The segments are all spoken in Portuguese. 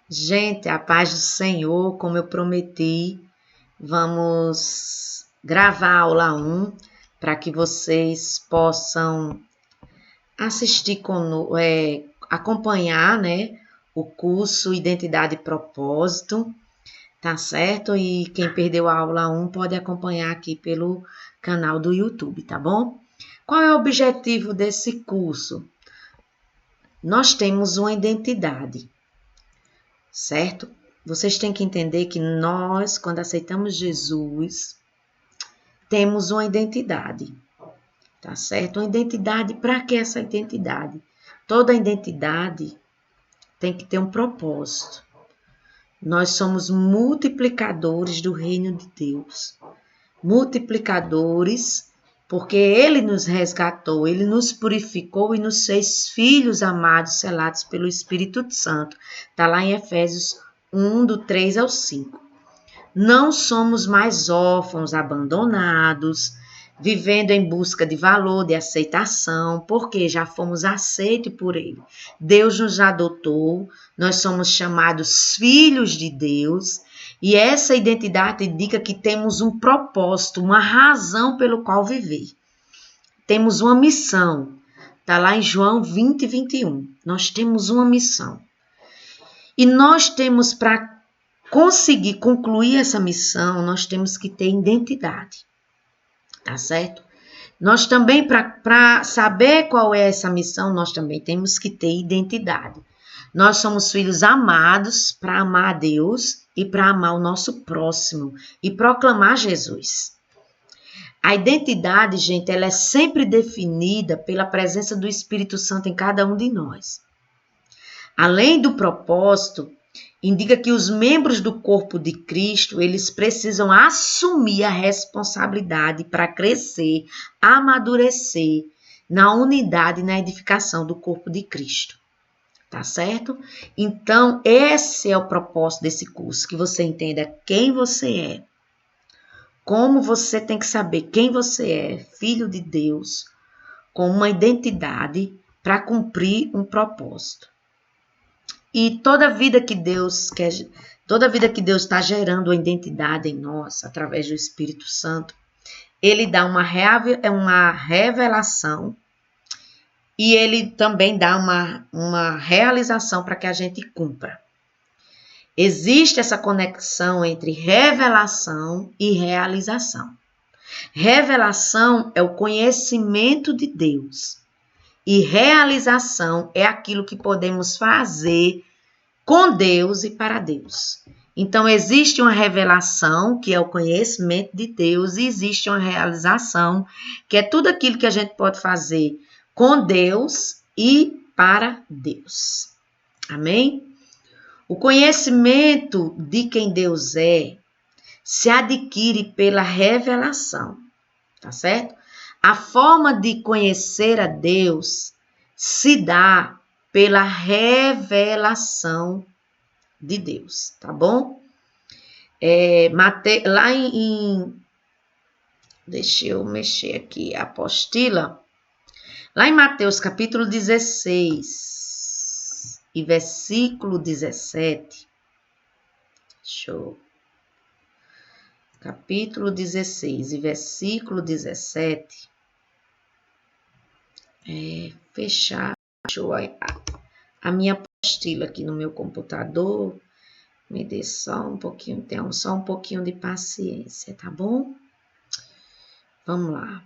Gente, a paz do Senhor, como eu prometi, vamos gravar a aula 1 para que vocês possam assistir, acompanhar, né, o curso Identidade e Propósito, tá certo? E quem perdeu a aula 1 pode acompanhar aqui pelo canal do YouTube, tá bom? Qual é o objetivo desse curso? Nós temos uma identidade, certo? Vocês têm que entender que nós, quando aceitamos Jesus, temos uma identidade, tá certo? Uma identidade, para que essa identidade? Toda identidade tem que ter um propósito. Nós somos multiplicadores do reino de Deus. Multiplicadores, porque Ele nos resgatou, Ele nos purificou e nos fez filhos amados, selados pelo Espírito Santo. Está lá em Efésios 1, do 3 ao 5. Não somos mais órfãos, abandonados, vivendo em busca de valor, de aceitação, porque já fomos aceitos por Ele. Deus nos adotou, nós somos chamados filhos de Deus, e essa identidade indica que temos um propósito, uma razão pelo qual viver. Temos uma missão. Está lá em João 20, 21. Nós temos uma missão. E nós temos, para conseguir concluir essa missão, nós temos que ter identidade. Tá certo? Nós também, para saber qual é essa missão, nós também temos que ter identidade. Nós somos filhos amados para amar a Deus e para amar o nosso próximo e proclamar Jesus. A identidade, gente, ela é sempre definida pela presença do Espírito Santo em cada um de nós. Além do propósito, indica que os membros do corpo de Cristo, eles precisam assumir a responsabilidade para crescer, amadurecer na unidade e na edificação do corpo de Cristo. Tá certo? Então, esse é o propósito desse curso, que você entenda quem você é, como você tem que saber quem você é, filho de Deus, com uma identidade para cumprir um propósito. E toda vida que Deus está gerando uma identidade em nós, através do Espírito Santo, ele dá uma revelação e ele também dá uma realização para que a gente cumpra. Existe essa conexão entre revelação e realização. Revelação é o conhecimento de Deus e realização é aquilo que podemos fazer com Deus e para Deus. Então, existe uma revelação, que é o conhecimento de Deus, e existe uma realização, que é tudo aquilo que a gente pode fazer com Deus e para Deus. Amém? O conhecimento de quem Deus é se adquire pela revelação, tá certo? A forma de conhecer a Deus se dá pela revelação de Deus, tá bom? Deixa eu mexer aqui, a apostila. Lá em Mateus capítulo 16 e versículo 17. Capítulo 16 e versículo 17. Fechar. Deixa eu a minha apostila aqui no meu computador. Me dê só um pouquinho, tenham só um pouquinho de paciência, tá bom? Vamos lá.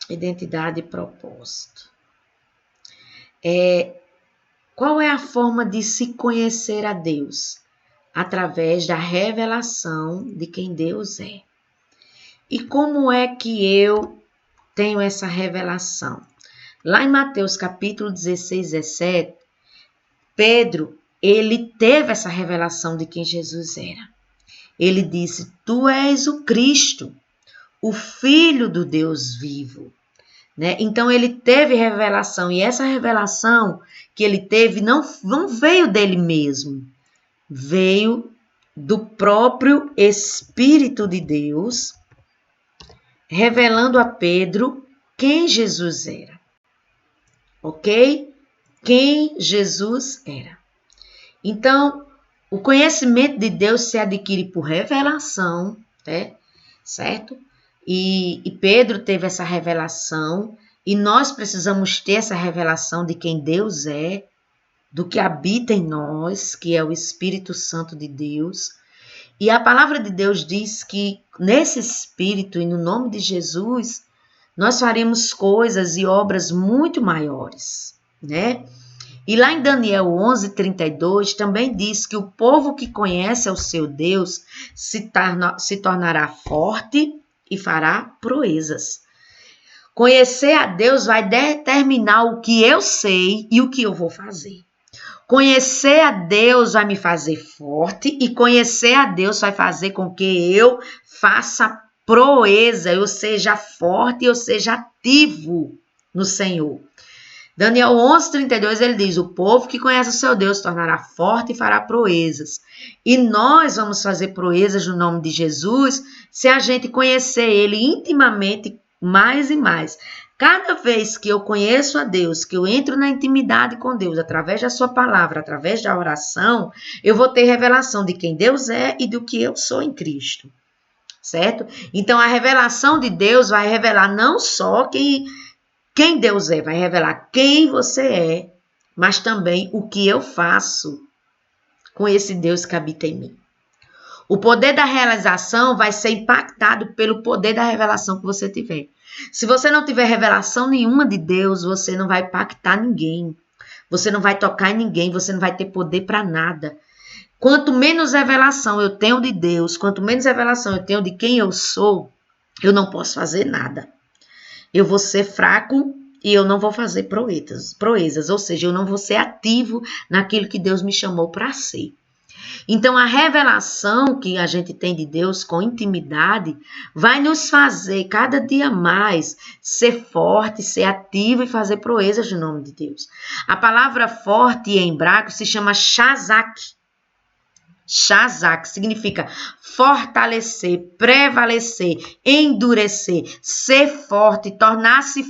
Identidade e propósito. Qual é a forma de se conhecer a Deus? Através da revelação de quem Deus é. E como é que eu tenho essa revelação? Lá em Mateus capítulo 16, 17, Pedro, ele teve essa revelação de quem Jesus era. Ele disse, tu és o Cristo, o Filho do Deus vivo. Né? Então, ele teve revelação, e essa revelação que ele teve não veio dele mesmo, veio do próprio Espírito de Deus, revelando a Pedro quem Jesus era. Ok? quem Jesus era. Então, o conhecimento de Deus se adquire por revelação, né? Certo? E Pedro teve essa revelação, e nós precisamos ter essa revelação de quem Deus é, do que habita em nós, que é o Espírito Santo de Deus. E a palavra de Deus diz que nesse Espírito e no nome de Jesus, nós faremos coisas e obras muito maiores, né? E lá em Daniel 11:32 também diz que o povo que conhece ao seu Deus se tornará forte e fará proezas. Conhecer a Deus vai determinar o que eu sei e o que eu vou fazer. Conhecer a Deus vai me fazer forte e conhecer a Deus vai fazer com que eu faça proeza, eu seja forte, eu seja ativo no Senhor. Daniel 11:32 ele diz, o povo que conhece o seu Deus se tornará forte e fará proezas. E nós vamos fazer proezas no nome de Jesus se a gente conhecer ele intimamente mais e mais. Cada vez que eu conheço a Deus, que eu entro na intimidade com Deus, através da sua palavra, através da oração, eu vou ter revelação de quem Deus é e do que eu sou em Cristo, certo? Então, a revelação de Deus vai revelar não só quem Deus é, vai revelar quem você é, mas também o que eu faço com esse Deus que habita em mim. O poder da realização vai ser impactado pelo poder da revelação que você tiver. Se você não tiver revelação nenhuma de Deus, você não vai impactar ninguém. Você não vai tocar em ninguém, você não vai ter poder para nada. Quanto menos revelação eu tenho de Deus, quanto menos revelação eu tenho de quem eu sou, eu não posso fazer nada. Eu vou ser fraco e eu não vou fazer proezas, ou seja, eu não vou ser ativo naquilo que Deus me chamou para ser. Então, a revelação que a gente tem de Deus com intimidade vai nos fazer cada dia mais ser forte, ser ativo e fazer proezas no nome de Deus. A palavra forte em hebraico se chama shazak. Shazak significa fortalecer, prevalecer, endurecer, ser forte, tornar-se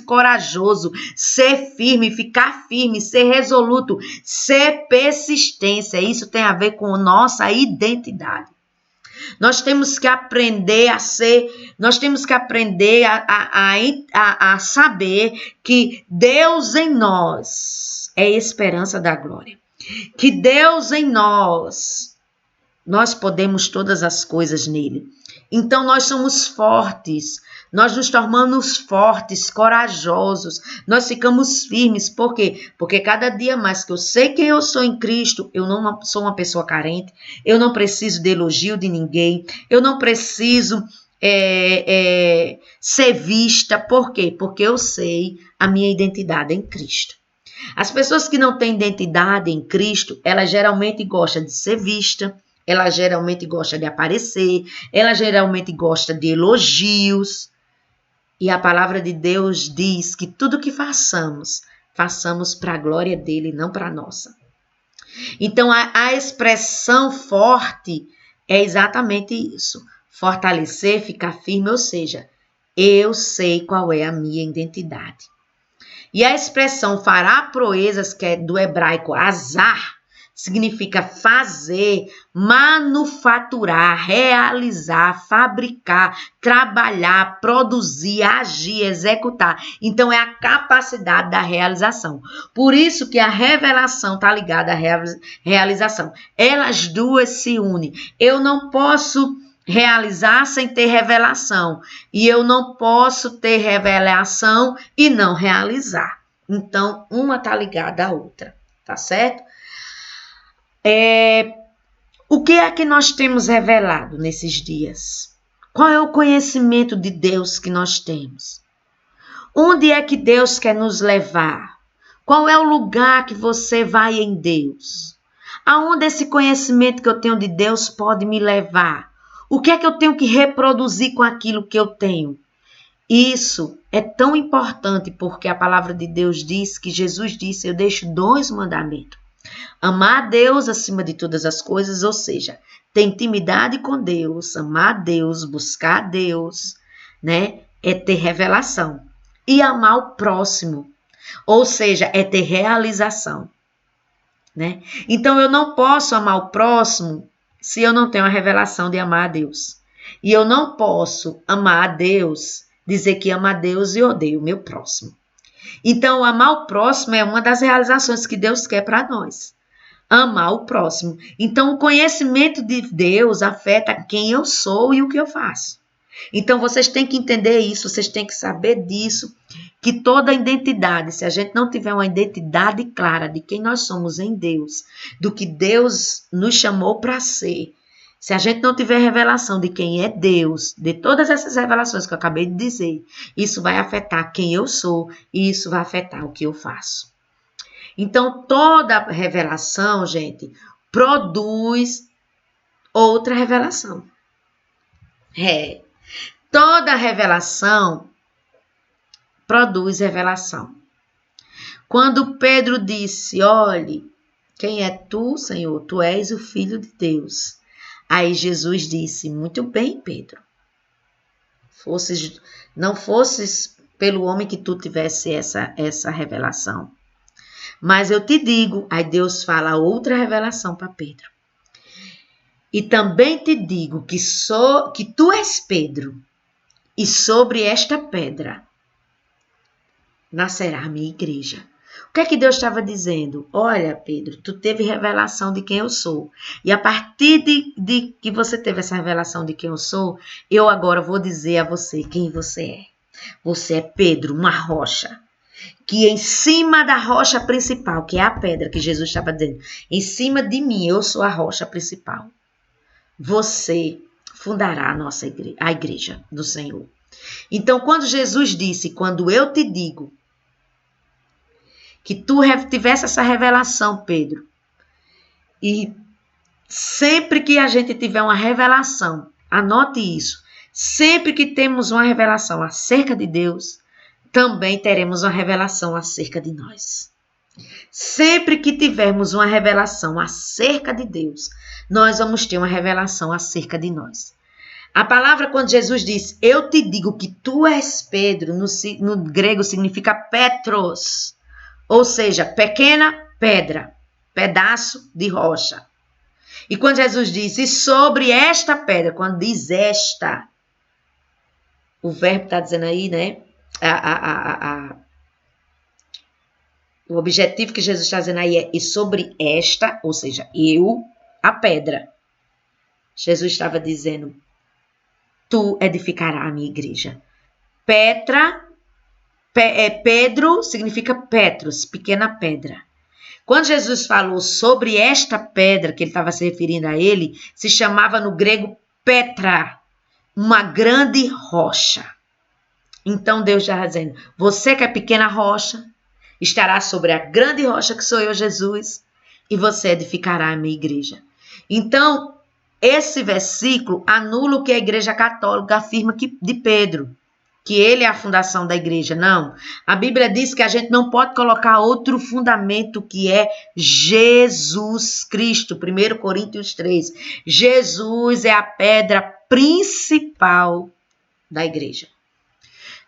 corajoso, ser firme, ficar firme, ser resoluto, ser persistência. Isso tem a ver com nossa identidade. Nós temos que aprender a ser, nós temos que aprender a saber que Deus em nós é a esperança da glória. Que Deus em nós podemos todas as coisas nele. Então nós somos fortes, nós nos tornamos fortes, corajosos, nós ficamos firmes. Por quê? Porque cada dia mais que eu sei quem eu sou em Cristo, eu não sou uma pessoa carente, eu não preciso de elogio de ninguém, eu não preciso ser vista. Por quê? Porque eu sei a minha identidade em Cristo. As pessoas que não têm identidade em Cristo, elas geralmente gostam de ser vista, ela geralmente gosta de aparecer, ela geralmente gosta de elogios. E a palavra de Deus diz que tudo que façamos para a glória dele, não para a nossa. Então, a expressão forte é exatamente isso. Fortalecer, ficar firme, ou seja, eu sei qual é a minha identidade. E a expressão fará proezas, que é do hebraico azar, significa fazer, manufaturar, realizar, fabricar, trabalhar, produzir, agir, executar. Então, é a capacidade da realização. Por isso que a revelação está ligada à realização. Elas duas se unem. Eu não posso realizar sem ter revelação. E eu não posso ter revelação e não realizar. Então, uma está ligada à outra, tá certo? O que é que nós temos revelado nesses dias? Qual é o conhecimento de Deus que nós temos? Onde é que Deus quer nos levar? Qual é o lugar que você vai em Deus? Aonde esse conhecimento que eu tenho de Deus pode me levar? O que é que eu tenho que reproduzir com aquilo que eu tenho? Isso é tão importante porque a palavra de Deus diz que Jesus disse, eu deixo 2 mandamentos. Amar a Deus acima de todas as coisas, ou seja, ter intimidade com Deus, amar a Deus, buscar a Deus, né? É ter revelação. E amar o próximo. Ou seja, é ter realização, né? Então, eu não posso amar o próximo se eu não tenho a revelação de amar a Deus. E eu não posso amar a Deus, dizer que ama a Deus e odeio o meu próximo. Então, amar o próximo é uma das realizações que Deus quer para nós. Amar o próximo. Então, o conhecimento de Deus afeta quem eu sou e o que eu faço. Então, vocês têm que entender isso, vocês têm que saber disso, que toda identidade, se a gente não tiver uma identidade clara de quem nós somos em Deus, do que Deus nos chamou para ser, se a gente não tiver revelação de quem é Deus, de todas essas revelações que eu acabei de dizer, isso vai afetar quem eu sou e isso vai afetar o que eu faço. Então, toda revelação, gente, produz outra revelação. Toda revelação produz revelação. Quando Pedro disse, olhe, quem é tu, Senhor? Tu és o Filho de Deus. Aí Jesus disse, muito bem, Pedro. Não fosses pelo homem que tu tivesse essa revelação. Mas eu te digo, aí Deus fala outra revelação para Pedro. E também te digo que tu és Pedro, e sobre esta pedra nascerá a minha igreja. O que é que Deus estava dizendo? Olha, Pedro, tu teve revelação de quem eu sou. E a partir de que você teve essa revelação de quem eu sou, eu agora vou dizer a você quem você é. Você é Pedro, uma rocha. Que em cima da rocha principal, que é a pedra que Jesus estava dizendo, em cima de mim, eu sou a rocha principal. Você fundará a igreja do Senhor. Então, quando Jesus disse, quando eu te digo que tu tivesse essa revelação, Pedro, e sempre que a gente tiver uma revelação, anote isso, sempre que temos uma revelação acerca de Deus, também teremos uma revelação acerca de nós. Sempre que tivermos uma revelação acerca de Deus, nós vamos ter uma revelação acerca de nós. A palavra, quando Jesus diz, eu te digo que tu és Pedro, no grego significa Petros, ou seja, pequena pedra, pedaço de rocha. E quando Jesus diz, e sobre esta pedra, quando diz esta, o verbo está dizendo aí, né? O objetivo que Jesus está dizendo aí é, e sobre esta, ou seja, eu, a pedra. Jesus estava dizendo, tu edificarás a minha igreja. Pedro significa Petros, pequena pedra. Quando Jesus falou sobre esta pedra, que ele estava se referindo a ele, se chamava no grego Petra, uma grande rocha. Então Deus estava dizendo, você que é pequena rocha, estará sobre a grande rocha que sou eu, Jesus, e você edificará a minha igreja. Então, esse versículo anula o que a Igreja Católica afirma de Pedro, que ele é a fundação da igreja. Não, a Bíblia diz que a gente não pode colocar outro fundamento que é Jesus Cristo, 1 Coríntios 3. Jesus é a pedra principal da igreja.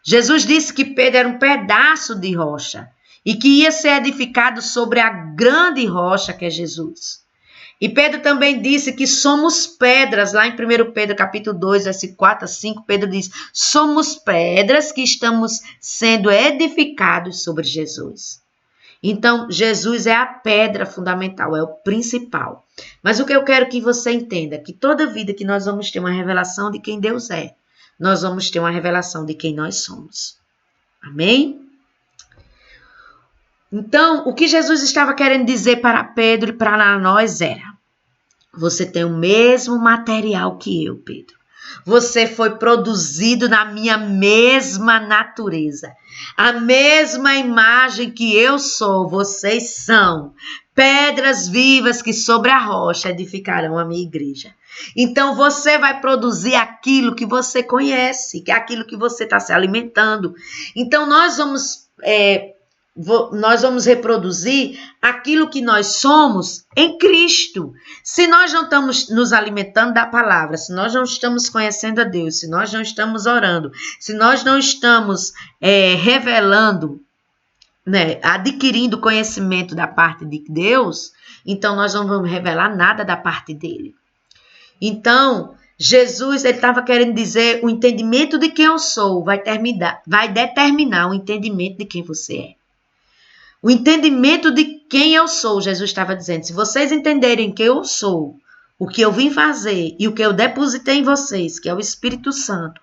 Jesus disse que Pedro era um pedaço de rocha e que ia ser edificado sobre a grande rocha que é Jesus. E Pedro também disse que somos pedras, lá em 1 Pedro capítulo 2, versículo 4 a 5, Pedro diz, somos pedras que estamos sendo edificados sobre Jesus. Então, Jesus é a pedra fundamental, é o principal. Mas o que eu quero que você entenda, que toda vida que nós vamos ter uma revelação de quem Deus é, nós vamos ter uma revelação de quem nós somos. Amém? Então, o que Jesus estava querendo dizer para Pedro e para nós era, você tem o mesmo material que eu, Pedro. Você foi produzido na minha mesma natureza. A mesma imagem que eu sou, vocês são. Pedras vivas que sobre a rocha edificarão a minha igreja. Então, você vai produzir aquilo que você conhece, que é aquilo que você está se alimentando. Então, nós vamos reproduzir aquilo que nós somos em Cristo. Se nós não estamos nos alimentando da palavra, se nós não estamos conhecendo a Deus, se nós não estamos orando, se nós não estamos revelando né, adquirindo conhecimento da parte de Deus, então nós não vamos revelar nada da parte dele. Então, Jesus, ele estava querendo dizer, o entendimento de quem eu sou vai determinar o entendimento de quem você é. O entendimento de quem eu sou, Jesus estava dizendo, se vocês entenderem quem eu sou, o que eu vim fazer e o que eu depositei em vocês, que é o Espírito Santo,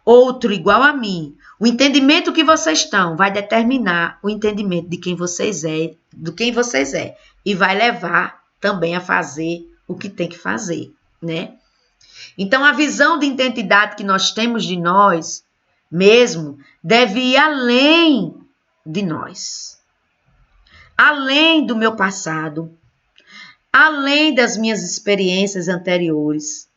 outro igual a mim, o entendimento que vocês estão vai determinar o entendimento de quem vocês é, do quem vocês é, e vai levar também a fazer o que tem que fazer, né? Então, a visão de identidade que nós temos de nós mesmo deve ir além de nós, além do meu passado, além das minhas experiências anteriores.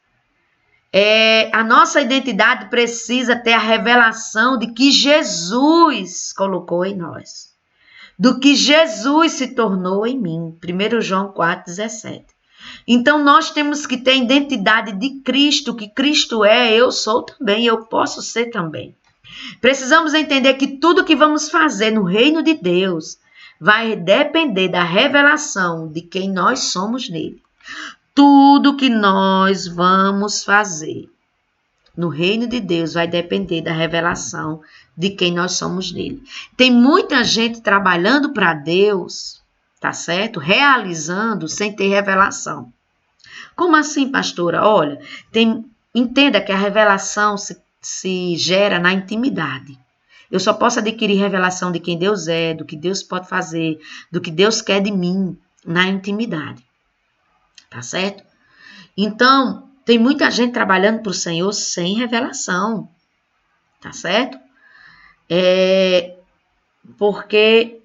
A nossa identidade precisa ter a revelação de que Jesus colocou em nós, do que Jesus se tornou em mim. 1 João 4,17. Então, nós temos que ter a identidade de Cristo, que Cristo é, eu sou também, eu posso ser também. Precisamos entender que tudo que vamos fazer no reino de Deus vai depender da revelação de quem nós somos nele. Tudo que nós vamos fazer no reino de Deus vai depender da revelação de quem nós somos nele. Tem muita gente trabalhando para Deus, tá certo? Realizando sem ter revelação. Como assim, pastora? Olha, entenda que a revelação se gera na intimidade. Eu só posso adquirir revelação de quem Deus é, do que Deus pode fazer, do que Deus quer de mim na intimidade. Tá certo? Então, tem muita gente trabalhando para o Senhor sem revelação. Tá certo? Por que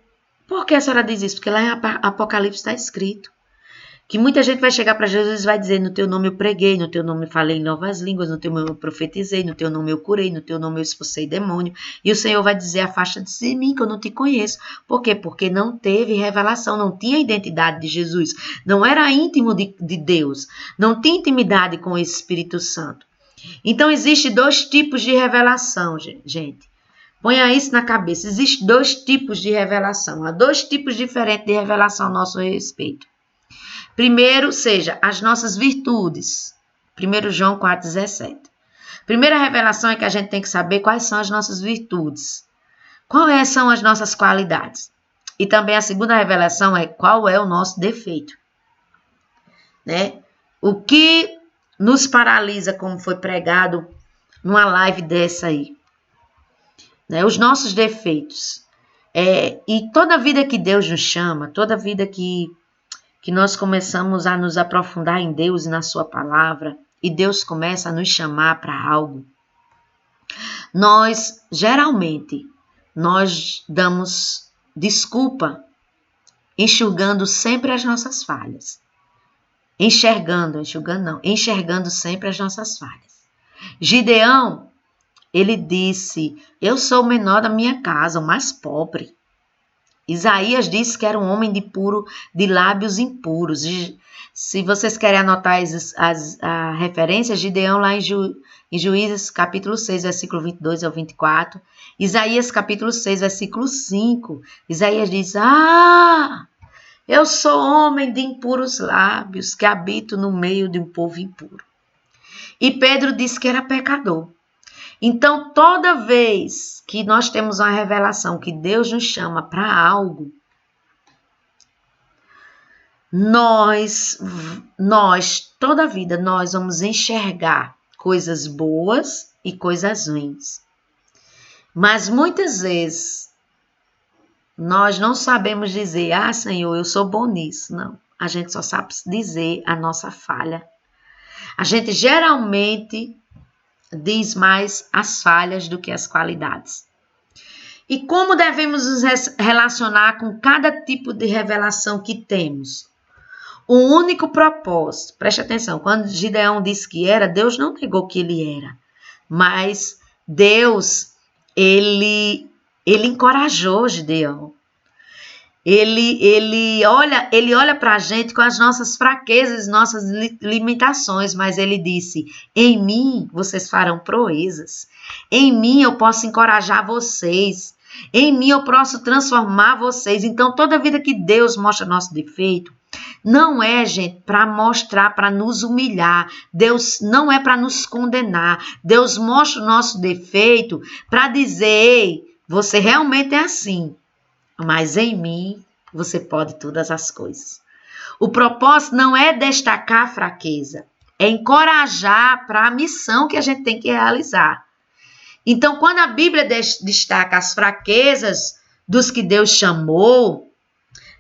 a senhora diz isso? Porque lá em Apocalipse está escrito que muita gente vai chegar para Jesus e vai dizer, no teu nome eu preguei, no teu nome eu falei em novas línguas, no teu nome eu profetizei, no teu nome eu curei, no teu nome eu expulsei demônio. E o Senhor vai dizer, afasta-te de mim, que eu não te conheço. Por quê? Porque não teve revelação, não tinha identidade de Jesus, não era íntimo de Deus, não tinha intimidade com o Espírito Santo. Então, existem 2 tipos de revelação, gente. Ponha isso na cabeça. Existem 2 tipos de revelação. Há 2 tipos diferentes de revelação a nosso respeito. Primeiro, seja, as nossas virtudes. 1 João 4,17. Primeira revelação é que a gente tem que saber quais são as nossas virtudes. Quais são as nossas qualidades. E também a segunda revelação é qual é o nosso defeito. Né? O que nos paralisa, como foi pregado numa live dessa aí. Né? Os nossos defeitos. E toda vida que Deus nos chama, toda vida que nós começamos a nos aprofundar em Deus e na sua palavra, e Deus começa a nos chamar para algo, geralmente, nós damos desculpa, enxugando sempre as nossas falhas. Enxergando sempre as nossas falhas. Gideão, ele disse, eu sou o menor da minha casa, o mais pobre. Isaías disse que era um homem de lábios impuros. Se vocês querem anotar a referência, Gideão lá em Juízes capítulo 6, versículo 22 ao 24. Isaías capítulo 6, versículo 5. Isaías diz, eu sou homem de impuros lábios, que habito no meio de um povo impuro. E Pedro disse que era pecador. Então, toda vez que nós temos uma revelação que Deus nos chama para algo, toda a vida, nós vamos enxergar coisas boas e coisas ruins. Mas muitas vezes, nós não sabemos dizer, Senhor, eu sou bom nisso. Não, a gente só sabe dizer a nossa falha. A gente geralmente diz mais as falhas do que as qualidades. E como devemos nos relacionar com cada tipo de revelação que temos? O único propósito, preste atenção, quando Gideão disse que era, Deus não negou que ele era, mas Deus, ele encorajou Gideão. Ele olha para a gente com as nossas fraquezas, nossas limitações, mas ele disse, em mim vocês farão proezas, em mim eu posso encorajar vocês, Em mim eu posso transformar vocês. Então, toda vida que Deus mostra nosso defeito, não é, gente, para mostrar, para nos humilhar. Deus não é para nos condenar. Deus mostra o nosso defeito para dizer, ei, você realmente é assim, mas em mim você pode todas as coisas. O propósito não é destacar a fraqueza, é encorajar para a missão que a gente tem que realizar. Então, quando a Bíblia destaca as fraquezas dos que Deus chamou,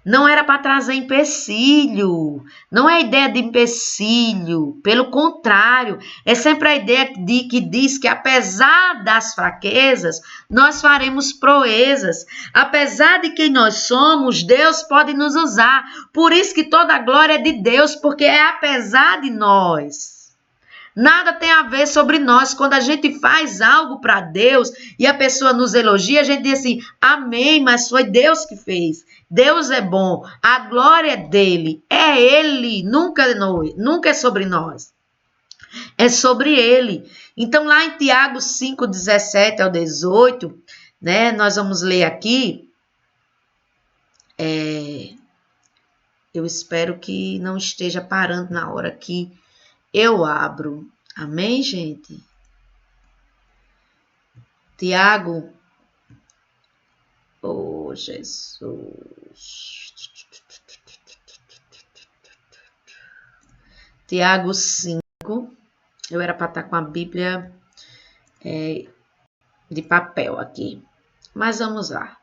não era para trazer empecilho, não é a ideia de empecilho, pelo contrário, é sempre a ideia que diz que apesar das fraquezas, nós faremos proezas. Apesar de quem nós somos, Deus pode nos usar. Por isso que toda a glória é de Deus, porque é apesar de nós. Nada tem a ver sobre nós. Quando a gente faz algo para Deus e a pessoa nos elogia, a gente diz assim, amém, mas foi Deus que fez. Deus é bom, a glória é dele, é ele, nunca é sobre nós. É sobre ele. Então, lá em Tiago 5, 17 ao 18, né, nós vamos ler aqui. Eu espero que não esteja parando na hora que eu abro. Amém, gente? Tiago. Oh, Jesus. Tiago 5. Eu era para estar com a Bíblia de papel aqui. Mas vamos lá.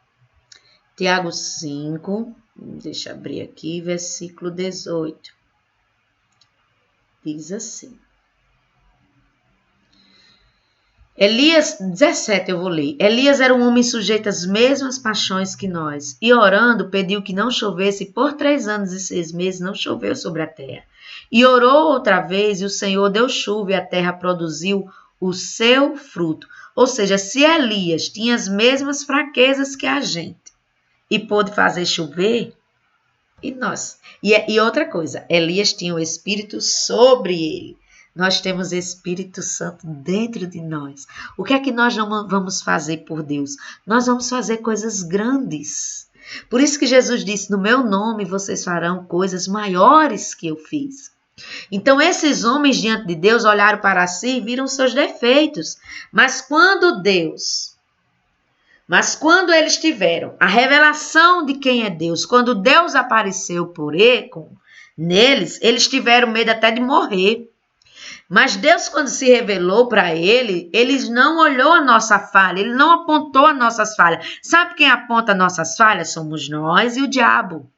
Tiago 5. Deixa eu abrir aqui, versículo 18. Diz assim. Elias, 17 eu vou ler. Elias era um homem sujeito às mesmas paixões que nós, e orando pediu que não chovesse, e por 3 anos e 6 meses não choveu sobre a terra. E orou outra vez, e o Senhor deu chuva, e a terra produziu o seu fruto. Ou seja, se Elias tinha as mesmas fraquezas que a gente, e pôde fazer chover, e nós. E outra coisa, Elias tinha o Espírito sobre ele. Nós temos Espírito Santo dentro de nós. O que é que nós não vamos fazer por Deus? Nós vamos fazer coisas grandes. Por isso que Jesus disse, no meu nome vocês farão coisas maiores que eu fiz. Então esses homens diante de Deus olharam para si e viram seus defeitos. Mas quando eles tiveram a revelação de quem é Deus, quando Deus apareceu neles, eles tiveram medo até de morrer. Mas Deus, quando se revelou para ele não olhou a nossa falha, ele não apontou as nossas falhas. Sabe quem aponta as nossas falhas? Somos nós e o diabo.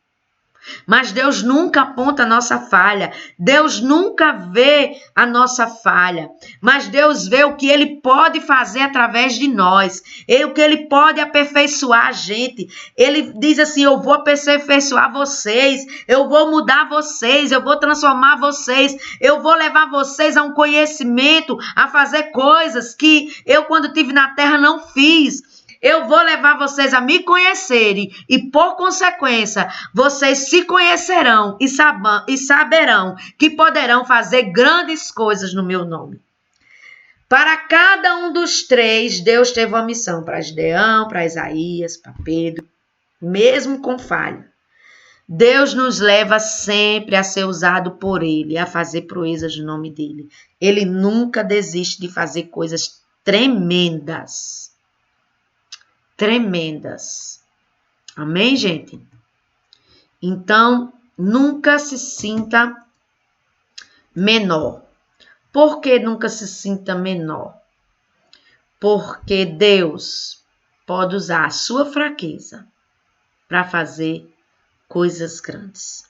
Mas Deus nunca aponta a nossa falha. Deus nunca vê a nossa falha. Mas Deus vê o que Ele pode fazer através de nós. O que Ele pode aperfeiçoar a gente. Ele diz assim, eu vou aperfeiçoar vocês. Eu vou mudar vocês. Eu vou transformar vocês. Eu vou levar vocês a um conhecimento, a fazer coisas que eu, quando estive na terra, não fiz. Eu vou levar vocês a me conhecerem e, por consequência, vocês se conhecerão e saberão que poderão fazer grandes coisas no meu nome. Para cada um dos 3, Deus teve uma missão. Para Gideão, para Isaías, para Pedro, mesmo com falha. Deus nos leva sempre a ser usado por Ele, a fazer proezas no nome dEle. Ele nunca desiste de fazer coisas tremendas. Amém, gente? Então, nunca se sinta menor. Por que nunca se sinta menor? Porque Deus pode usar a sua fraqueza para fazer coisas grandes.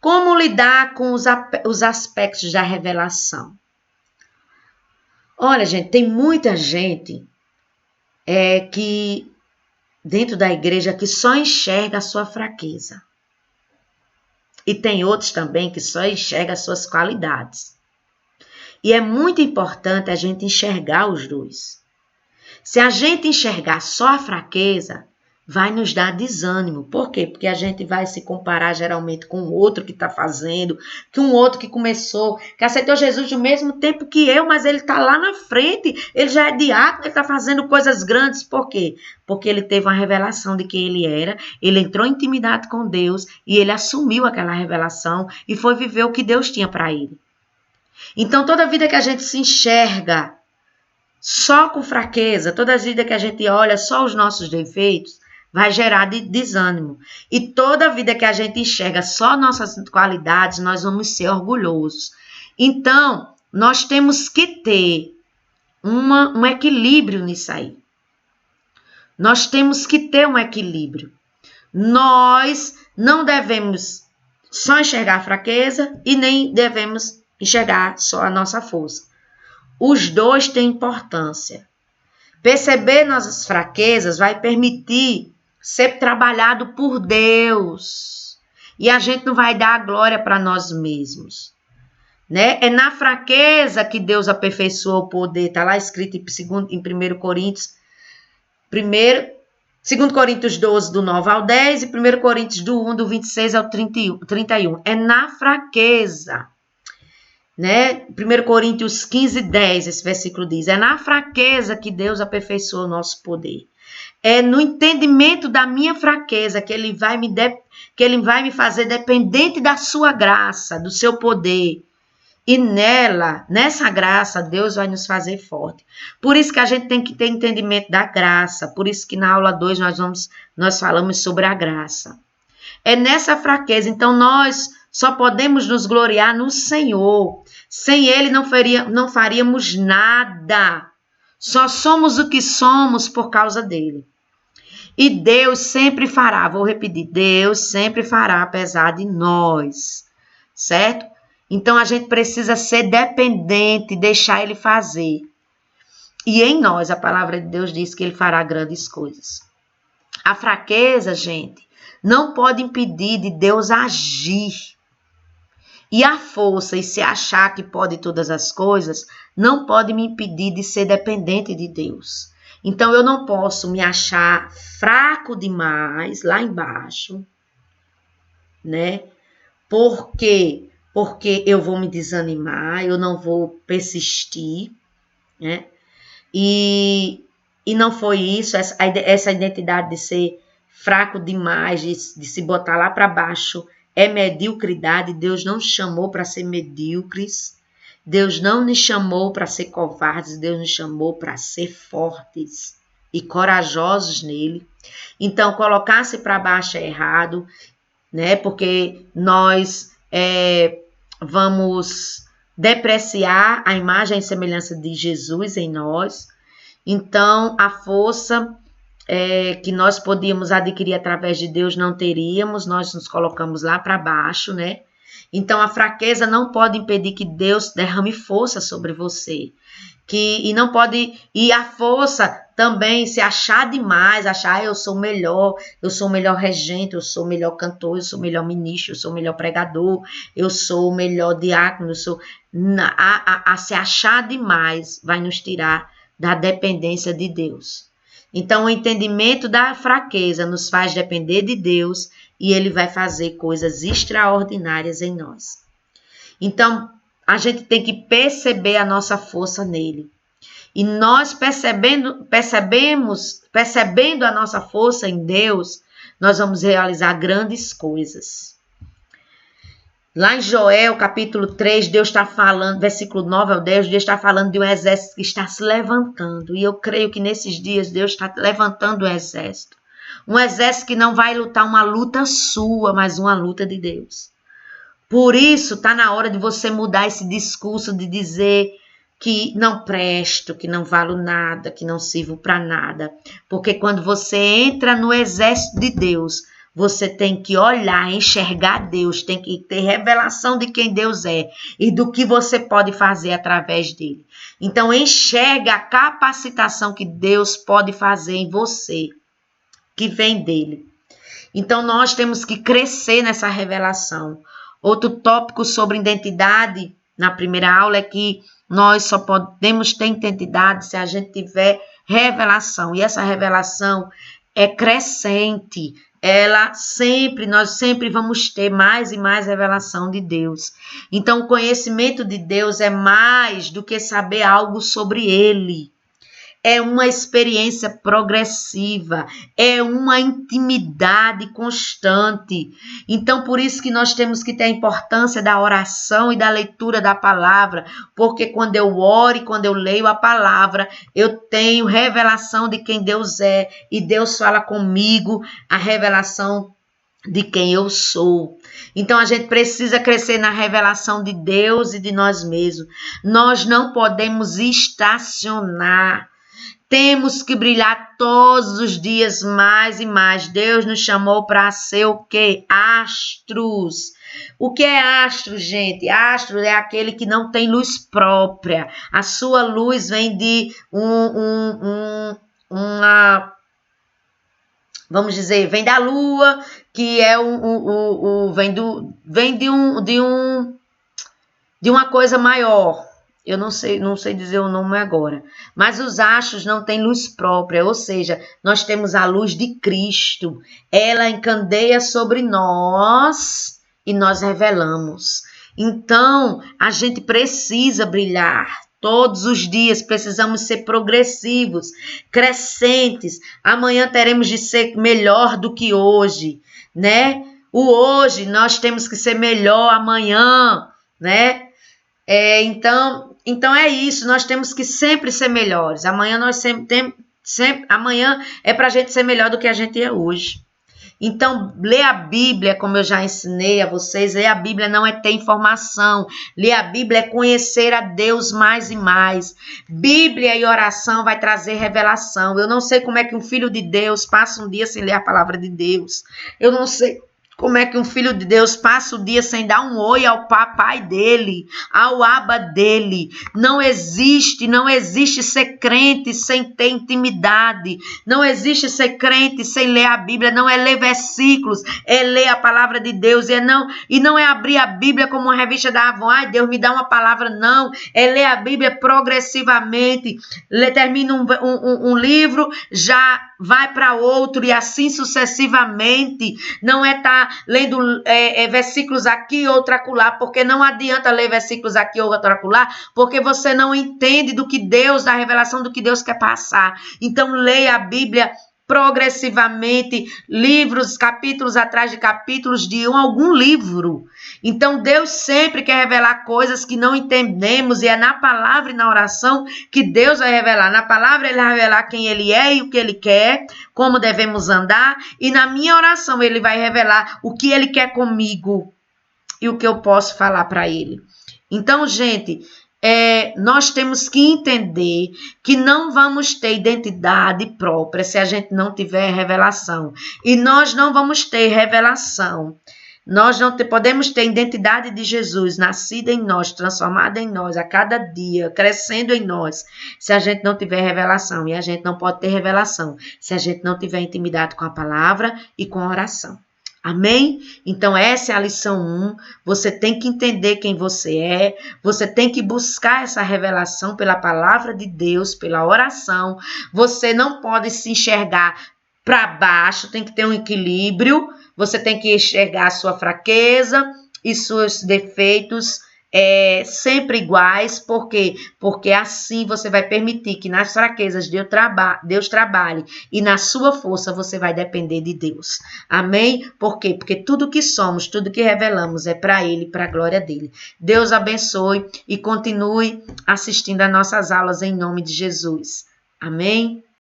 Como lidar com os aspectos da revelação? Olha, gente, tem muita gente que dentro da igreja que só enxerga a sua fraqueza. E tem outros também que só enxerga as suas qualidades. E é muito importante a gente enxergar os dois. Se a gente enxergar só a fraqueza, vai nos dar desânimo. Por quê? Porque a gente vai se comparar geralmente com o outro que está fazendo, que um outro que começou, que aceitou Jesus no mesmo tempo que eu, mas ele está lá na frente, ele já é diácono, ele está fazendo coisas grandes. Por quê? Porque ele teve uma revelação de quem ele era, ele entrou em intimidade com Deus e ele assumiu aquela revelação e foi viver o que Deus tinha para ele. Então, toda vida que a gente se enxerga só com fraqueza, toda vida que a gente olha só os nossos defeitos, vai gerar desânimo. E toda vida que a gente enxerga só nossas qualidades, nós vamos ser orgulhosos. Então, nós temos que ter um equilíbrio nisso aí. Nós temos que ter um equilíbrio. Nós não devemos só enxergar a fraqueza e nem devemos enxergar só a nossa força. Os dois têm importância. Perceber nossas fraquezas vai permitir ser trabalhado por Deus. E a gente não vai dar a glória para nós mesmos. Né? É na fraqueza que Deus aperfeiçoa o poder. Está lá escrito em 1 Coríntios, 2 Coríntios 12, do 9 ao 10, e 1 Coríntios do 1, do 26 ao 31. É na fraqueza. Né? 1 Coríntios 15, 10, esse versículo diz, é na fraqueza que Deus aperfeiçoa o nosso poder. É no entendimento da minha fraqueza que ele vai me fazer dependente da sua graça, do seu poder. E nessa graça, Deus vai nos fazer forte. Por isso que a gente tem que ter entendimento da graça. Por isso que na aula 2 nós falamos sobre a graça. É nessa fraqueza. Então, nós só podemos nos gloriar no Senhor. Sem Ele não faríamos nada. Só somos o que somos por causa dele. E Deus sempre fará, vou repetir, Deus sempre fará apesar de nós. Certo? Então, a gente precisa ser dependente, deixar ele fazer. E em nós, a palavra de Deus diz que ele fará grandes coisas. A fraqueza, gente, não pode impedir de Deus agir. E a força e se achar que pode todas as coisas, não pode me impedir de ser dependente de Deus. Então, eu não posso me achar fraco demais lá embaixo, né? Porque eu vou me desanimar, eu não vou persistir, né? E não foi isso, essa identidade de ser fraco demais, de se botar lá para baixo, é mediocridade. Deus não chamou para ser medíocres, Deus não nos chamou para ser covardes, Deus nos chamou para ser fortes e corajosos nele. Então, colocar-se para baixo é errado, né? Porque nós vamos depreciar a imagem e semelhança de Jesus em nós. Então, a força que nós podíamos adquirir através de Deus não teríamos, nós nos colocamos lá para baixo, né? Então, a fraqueza não pode impedir que Deus derrame força sobre você. E a força também, se achar demais, achar eu sou o melhor regente, eu sou o melhor cantor, eu sou o melhor ministro, eu sou o melhor pregador, eu sou o melhor diácono, se achar demais vai nos tirar da dependência de Deus. Então, o entendimento da fraqueza nos faz depender de Deus e ele vai fazer coisas extraordinárias em nós. Então, a gente tem que perceber a nossa força nele. E nós percebendo a nossa força em Deus, nós vamos realizar grandes coisas. Lá em Joel, capítulo 3, Deus está falando, versículo 9 ao 10, Deus está falando de um exército que está se levantando. E eu creio que nesses dias Deus está levantando um exército. Um exército que não vai lutar uma luta sua, mas uma luta de Deus. Por isso, está na hora de você mudar esse discurso de dizer que não presto, que não valo nada, que não sirvo para nada. Porque quando você entra no exército de Deus, você tem que olhar, enxergar Deus, tem que ter revelação de quem Deus é e do que você pode fazer através dele. Então, enxerga a capacitação que Deus pode fazer em você, que vem dele. Então, nós temos que crescer nessa revelação. Outro tópico sobre identidade na primeira aula é que nós só podemos ter identidade se a gente tiver revelação. E essa revelação é crescente. Nós sempre vamos ter mais e mais revelação de Deus. Então, o conhecimento de Deus é mais do que saber algo sobre Ele. É uma experiência progressiva, é uma intimidade constante. Então, por isso que nós temos que ter a importância da oração e da leitura da palavra, porque quando eu oro e quando eu leio a palavra, eu tenho revelação de quem Deus é, e Deus fala comigo a revelação de quem eu sou. Então, a gente precisa crescer na revelação de Deus e de nós mesmos. Nós não podemos estacionar. Temos que brilhar todos os dias mais e mais. Deus nos chamou para ser o quê? Astros. O que é astro, gente? Astro é aquele que não tem luz própria. A sua luz vem de vamos dizer, vem da lua, que é vem de uma coisa maior. Eu não sei dizer o nome agora. Mas os astros não têm luz própria, ou seja, nós temos a luz de Cristo. Ela encandeia sobre nós e nós revelamos. Então, a gente precisa brilhar. Todos os dias precisamos ser progressivos, crescentes. Amanhã teremos de ser melhor do que hoje, né? O hoje nós temos que ser melhor amanhã, né? Então é isso, nós temos que sempre ser melhores. Amanhã amanhã é para a gente ser melhor do que a gente é hoje. Então, ler a Bíblia, como eu já ensinei a vocês, ler a Bíblia não é ter informação. Ler a Bíblia é conhecer a Deus mais e mais. Bíblia e oração vai trazer revelação. Eu não sei como é que um filho de Deus passa um dia sem ler a palavra de Deus. Eu não sei como é que um filho de Deus passa o dia sem dar um oi ao papai dele, ao aba dele. Não existe ser crente sem ter intimidade. Não existe ser crente sem ler a Bíblia. Não é ler versículos, é ler a palavra de Deus. E não é abrir a Bíblia como uma revista da Avon. Ai, Deus me dá uma palavra. Não, é ler a Bíblia progressivamente. Termina um livro, já vai para outro e assim sucessivamente. Não é estar lendo versículos aqui, outro acolá, porque não adianta ler versículos aqui, outro acolá, porque você não entende do que Deus, da revelação do que Deus quer passar. Então, leia a Bíblia progressivamente, livros, capítulos atrás de capítulos de algum livro. Então, Deus sempre quer revelar coisas que não entendemos, e é na palavra e na oração que Deus vai revelar. Na palavra Ele vai revelar quem Ele é e o que Ele quer, como devemos andar, e na minha oração Ele vai revelar o que Ele quer comigo e o que eu posso falar para Ele. Então, gente, nós temos que entender que não vamos ter identidade própria se a gente não tiver revelação. E nós não vamos ter revelação. Nós não podemos ter identidade de Jesus nascida em nós, transformada em nós a cada dia, crescendo em nós, se a gente não tiver revelação. E a gente não pode ter revelação se a gente não tiver intimidade com a palavra e com a oração. Amém? Então, essa é a lição 1. Você tem que entender quem você é. Você tem que buscar essa revelação pela palavra de Deus, pela oração. Você não pode se enxergar para baixo, tem que ter um equilíbrio. Você tem que enxergar a sua fraqueza e seus defeitos sempre iguais. Por quê? Porque assim você vai permitir que nas fraquezas Deus trabalhe, e na sua força você vai depender de Deus. Amém? Por quê? Porque tudo que somos, tudo que revelamos é para Ele, para a glória dEle. Deus abençoe e continue assistindo às nossas aulas em nome de Jesus. Amém?